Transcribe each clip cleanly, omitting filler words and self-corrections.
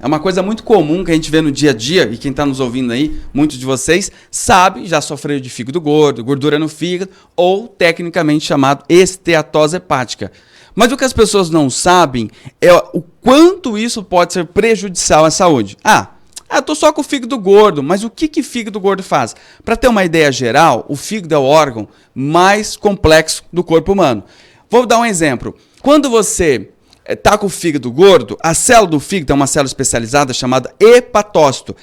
É uma coisa muito comum que a gente vê no dia a dia, e quem está nos ouvindo aí, muitos de vocês, sabe, já sofreu de fígado gordo, gordura no fígado, ou tecnicamente chamado esteatose hepática. Mas o que as pessoas não sabem é o quanto isso pode ser prejudicial à saúde. Eu tô só com o fígado gordo, mas o que fígado gordo faz? Para ter uma ideia geral, o fígado é o órgão mais complexo do corpo humano. Vou dar um exemplo. Quando você está com o fígado gordo, a célula do fígado é uma célula especializada chamada hepatócito.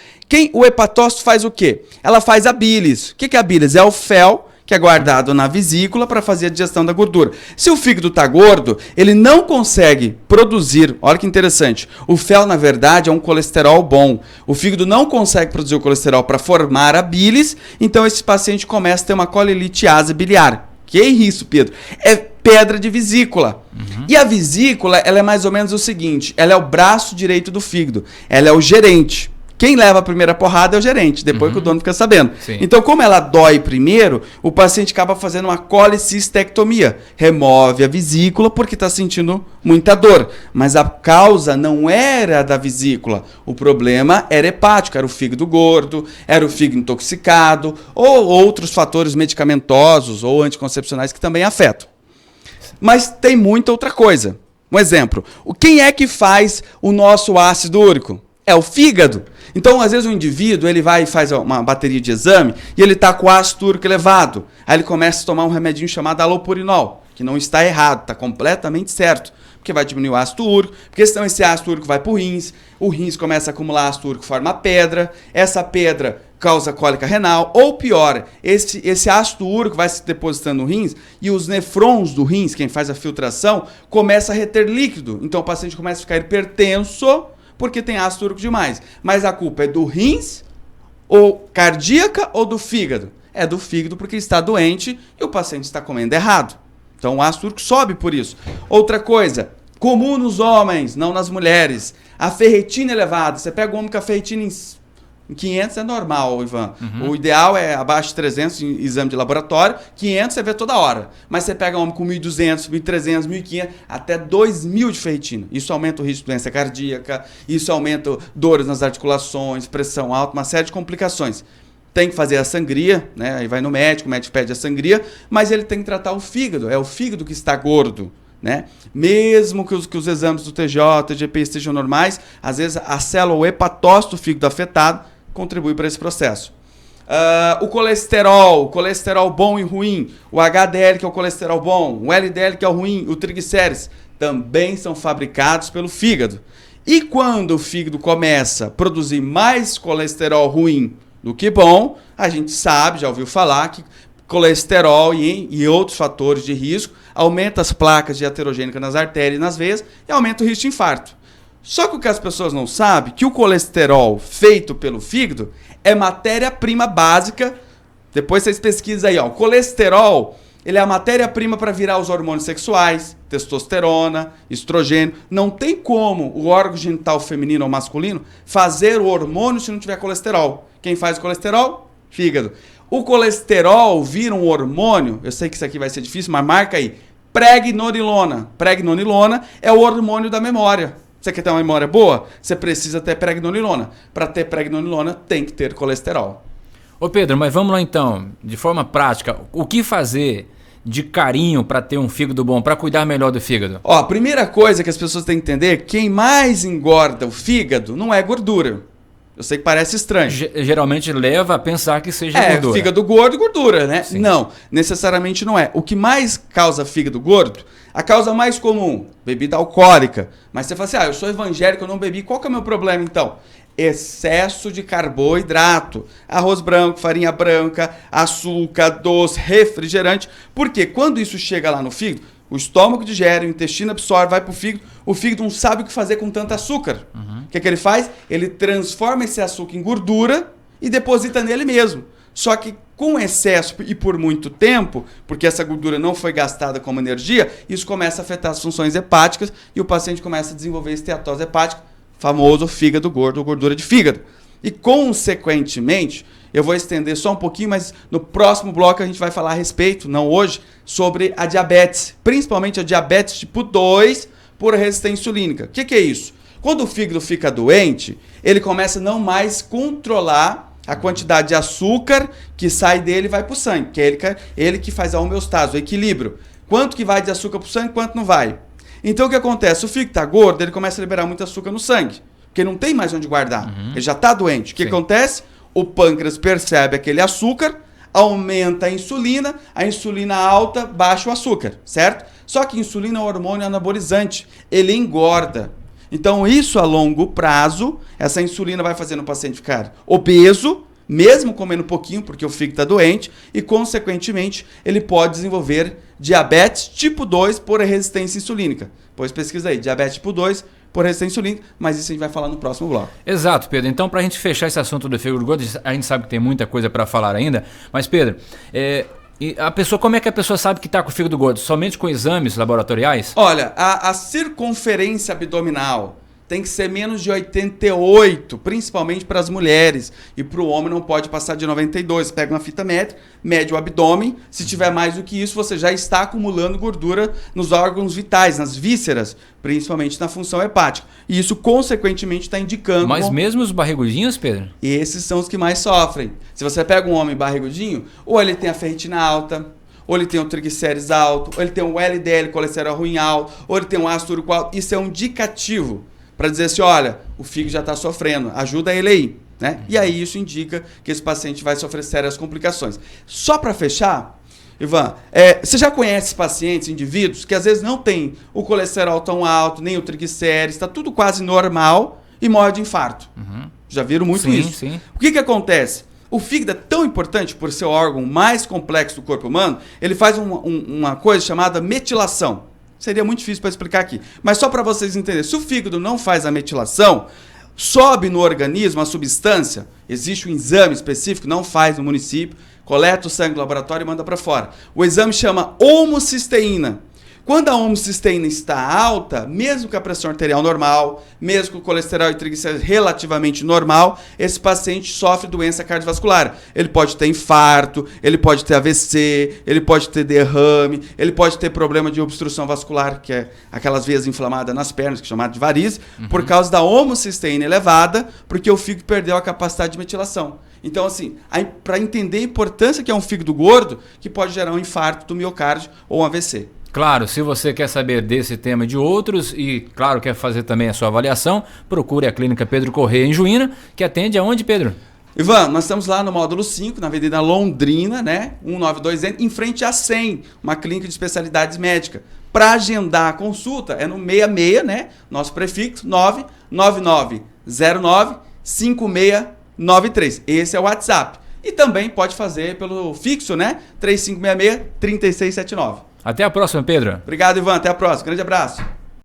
O hepatócito faz o quê? Ela faz a bilis. O que é a bilis? É o fel que é guardado na vesícula para fazer a digestão da gordura. Se o fígado está gordo, ele não consegue produzir, olha que interessante, o fel na verdade é um colesterol bom. O fígado não consegue produzir o colesterol para formar a bilis, então esse paciente começa a ter uma colelitiase biliar. Que isso, Pedro? É pedra de vesícula. E a vesícula, ela é mais ou menos o seguinte, ela é o braço direito do fígado, ela é o gerente. Quem leva a primeira porrada é o gerente, depois que o dono fica sabendo. Sim. Então, como ela dói primeiro, o paciente acaba fazendo uma colecistectomia. Remove a vesícula porque está sentindo muita dor. Mas a causa não era da vesícula. O problema era hepático, era o fígado gordo, era o fígado intoxicado, ou outros fatores medicamentosos ou anticoncepcionais que também afetam. Mas tem muita outra coisa. Um exemplo, quem é que faz o nosso ácido úrico? É o fígado. Então, às vezes, o indivíduo ele vai e faz uma bateria de exame e ele está com o ácido úrico elevado. Aí ele começa a tomar um remedinho chamado alopurinol, que não está errado, está completamente certo. Porque vai diminuir o ácido úrico, porque senão esse ácido úrico vai para o rins começa a acumular ácido úrico, forma pedra, essa pedra causa cólica renal, ou pior, esse ácido úrico vai se depositando no rins e os nefrons do rins, quem faz a filtração, começa a reter líquido. Então o paciente começa a ficar hipertenso, porque tem ácido úrico demais. Mas a culpa é do rins, ou cardíaca, ou do fígado? É do fígado porque está doente e o paciente está comendo errado. Então o ácido úrico sobe por isso. Outra coisa, comum nos homens, não nas mulheres, a ferritina elevada. Você pega um homem com a ferritina em 500 é normal, Ivan. O ideal é abaixo de 300 em exame de laboratório. 500 você vê toda hora. Mas você pega um homem com 1.200, 1.300, 1.500, até 2.000 de ferritina. Isso aumenta o risco de doença cardíaca, isso aumenta dores nas articulações, pressão alta, uma série de complicações. Tem que fazer a sangria, né? Aí vai no médico, o médico pede a sangria, mas ele tem que tratar o fígado. É o fígado que está gordo, né? Mesmo que os exames do TJ, TGP estejam normais, às vezes a célula, o hepatócito do fígado afetado, contribui para esse processo. O colesterol bom e ruim, o HDL que é o colesterol bom, o LDL que é o ruim, o triglicérides, também são fabricados pelo fígado. E quando o fígado começa a produzir mais colesterol ruim do que bom, a gente sabe, já ouviu falar que colesterol e outros fatores de risco aumenta as placas de aterogênica nas artérias e nas veias e aumenta o risco de infarto. Só que o que as pessoas não sabem, que o colesterol feito pelo fígado é matéria-prima básica. Depois vocês pesquisam aí, ó. O colesterol, ele é a matéria-prima para virar os hormônios sexuais, testosterona, estrogênio. Não tem como o órgão genital feminino ou masculino fazer o hormônio se não tiver colesterol. Quem faz o colesterol? Fígado. O colesterol vira um hormônio, eu sei que isso aqui vai ser difícil, mas marca aí. Pregnorilona. Pregnorilona é o hormônio da memória. Você quer ter uma memória boa? Você precisa ter pregnorilona. Para ter pregnorilona, tem que ter colesterol. Ô Pedro, mas vamos lá então, de forma prática, o que fazer de carinho para ter um fígado bom, para cuidar melhor do fígado? Ó, a primeira coisa que as pessoas têm que entender, quem mais engorda o fígado não é gordura. Eu sei que parece estranho. Geralmente leva a pensar que seja gordura. Fígado gordo e gordura, né? Sim. Não, necessariamente não é. O que mais causa fígado gordo, a causa mais comum, bebida alcoólica. Mas você fala assim, eu sou evangélico, eu não bebi, qual que é o meu problema então? Excesso de carboidrato, arroz branco, farinha branca, açúcar, doce, refrigerante. Porque quando isso chega lá no fígado, o estômago digere, o intestino absorve, vai para o fígado não sabe o que fazer com tanto açúcar. O que ele faz? Ele transforma esse açúcar em gordura e deposita nele mesmo. Só que com excesso e por muito tempo, porque essa gordura não foi gastada como energia, isso começa a afetar as funções hepáticas e o paciente começa a desenvolver esteatose hepática, famoso fígado gordo ou gordura de fígado. E consequentemente, eu vou estender só um pouquinho, mas no próximo bloco a gente vai falar a respeito, não hoje, sobre a diabetes, principalmente a diabetes tipo 2 por resistência insulínica. O que é isso? Quando o fígado fica doente, ele começa a não mais controlar a quantidade de açúcar que sai dele e vai para o sangue, que é ele que faz a homeostase, o equilíbrio. Quanto que vai de açúcar para o sangue, quanto não vai. Então o que acontece? O fígado está gordo, ele começa a liberar muito açúcar no sangue, porque não tem mais onde guardar. Ele já está doente. O que acontece? O pâncreas percebe aquele açúcar, aumenta a insulina alta, baixa o açúcar, certo? Só que a insulina é um hormônio anabolizante, ele engorda. Então isso a longo prazo, essa insulina vai fazendo o paciente ficar obeso, mesmo comendo pouquinho, porque o fígado está doente, e consequentemente ele pode desenvolver diabetes tipo 2 por resistência insulínica. Pois pesquisa aí, diabetes tipo 2 por resistência insulínica, mas isso a gente vai falar no próximo bloco. Exato, Pedro. Então, para a gente fechar esse assunto do fígado gordo, a gente sabe que tem muita coisa para falar ainda, mas Pedro, como é que a pessoa sabe que está com o fígado gordo? Somente com exames laboratoriais? Olha, a circunferência abdominal tem que ser menos de 88, principalmente para as mulheres. E para o homem não pode passar de 92. Pega uma fita métrica, mede o abdômen. Se tiver mais do que isso, você já está acumulando gordura nos órgãos vitais, nas vísceras, principalmente na função hepática. E isso, consequentemente, está indicando... Mas mesmo os barrigudinhos, Pedro? Esses são os que mais sofrem. Se você pega um homem barrigudinho, ou ele tem a ferritina alta, ou ele tem o triglicérides alto, ou ele tem o LDL, colesterol ruim alto, ou ele tem um ácido úrico alto. Isso é um indicativo para dizer assim, olha, o fígado já está sofrendo, ajuda ele aí, né? E aí isso indica que esse paciente vai sofrer sérias complicações. Só para fechar, Ivan, você já conhece pacientes, indivíduos, que às vezes não tem o colesterol tão alto, nem o triglicérides, está tudo quase normal e morre de infarto. Já viram muito isso. Sim. O que acontece? O fígado é tão importante por ser o órgão mais complexo do corpo humano, ele faz uma coisa chamada metilação. Seria muito difícil para explicar aqui. Mas só para vocês entenderem, se o fígado não faz a metilação, sobe no organismo a substância, existe um exame específico, não faz no município, coleta o sangue do laboratório e manda para fora. O exame chama homocisteína. Quando a homocisteína está alta, mesmo com a pressão arterial normal, mesmo com o colesterol e triglicéridos relativamente normal, esse paciente sofre doença cardiovascular. Ele pode ter infarto, ele pode ter AVC, ele pode ter derrame, ele pode ter problema de obstrução vascular, que é aquelas veias inflamadas nas pernas, que é chamado de varize, por causa da homocisteína elevada, porque o fígado perdeu a capacidade de metilação. Então, assim, para entender a importância que é um fígado gordo, que pode gerar um infarto do miocárdio ou um AVC. Claro, se você quer saber desse tema e de outros e, claro, quer fazer também a sua avaliação, procure a Clínica Pedro Corrêa em Juína, que atende aonde, Pedro? Ivan, nós estamos lá no módulo 5, na Avenida Londrina, né? 192, em frente à 100, uma clínica de especialidades médicas. Para agendar a consulta, é no 66, né? Nosso prefixo, 99909-5693. Esse é o WhatsApp. E também pode fazer pelo fixo, né? 3566-3679. Até a próxima, Pedro. Obrigado, Ivan. Até a próxima. Grande abraço.